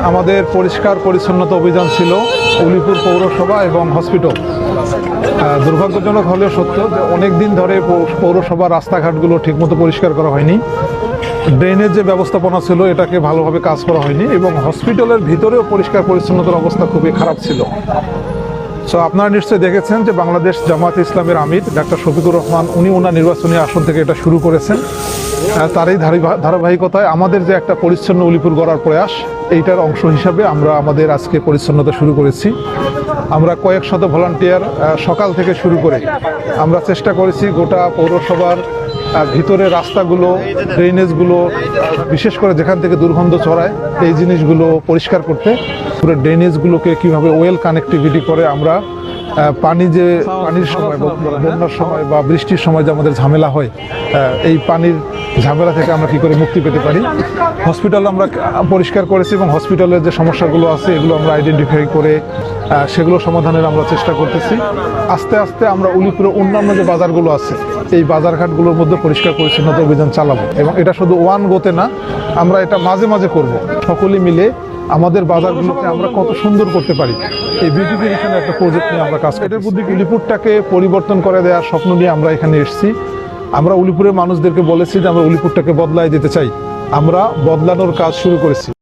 আমাদের পরিষ্কার পরিচ্ছন্নতা অভিযান ছিল উলিপুর পৌরসভা এবং হসপিটাল। দুর্ভাগ্যজনক হলেও সত্য যে অনেক দিন ধরে পৌরসভার রাস্তাঘাটগুলো ঠিকমতো পরিষ্কার করা হয়নি। ড্রেনেজ যে ব্যবস্থাপনা ছিল এটাকে ভালোভাবে কাজ করা হয়নি এবং হসপিটালের ভিতরেও পরিষ্কার পরিচ্ছন্নতার অবস্থা খুবই খারাপ ছিল। সো আপনারা নিশ্চয়ই দেখেছেন যে বাংলাদেশ জামায়াতে ইসলামের আমির ডাক্তার শফিকুর রহমান উনি ওনার নির্বাচনী আসন থেকে এটা শুরু করেছেন। তারই ধারাবাহিকতায় আমাদের যে একটা পরিচ্ছন্ন উলিপুর গড়ার প্রয়াস, এইটার অংশ হিসাবে আমরা আমাদের আজকে পরিচ্ছন্নতা শুরু করেছি। আমরা কয়েক শত ভলান্টিয়ার সকাল থেকে শুরু করে আমরা চেষ্টা করেছি গোটা পৌরসভার ভিতরে রাস্তাগুলো, ড্রেনেজগুলো, বিশেষ করে যেখান থেকে দুর্গন্ধ ছড়ায় এই জিনিসগুলো পরিষ্কার করতে। পুরো ড্রেনেজগুলোকে কীভাবে ওয়েল কানেক্টিভিটি করে আমরা পানির সময়, বন্যার সময় বা বৃষ্টির সময় যে আমাদের ঝামেলা হয়, এই পানির ঝামেলা থেকে আমরা কী করে মুক্তি পেতে পারি। হসপিটাল আমরা পরিষ্কার করেছি এবং হসপিটালের যে সমস্যাগুলো আছে এগুলো আমরা আইডেন্টিফাই করে সেগুলো সমাধানের আমরা চেষ্টা করতেছি। আস্তে আস্তে আমরা উলিপুরের অন্যান্য যে বাজারগুলো আছে এই বাজারঘাটগুলোর মধ্যে পরিষ্কার পরিচ্ছন্নতা অভিযান চালাবো এবং এটা শুধু ওয়ান গোতে না, আমরা এটা মাঝে মাঝে করব। সকলে মিলে আমাদের বাজারগুলোকে আমরা কত সুন্দর করতে পারি এই বিউটিফিকেশনের একটা প্রজেক্ট নিয়ে আমরা কাজ করি। এটার বুদ্ধি উলিপুরটাকে পরিবর্তন করে দেওয়ার স্বপ্ন নিয়ে আমরা এখানে এসেছি। আমরা উলিপুরের মানুষদেরকে বলেছি যে আমরা উলিপুরটাকে বদলায় দিতে চাই। আমরা বদলানোর কাজ শুরু করেছি।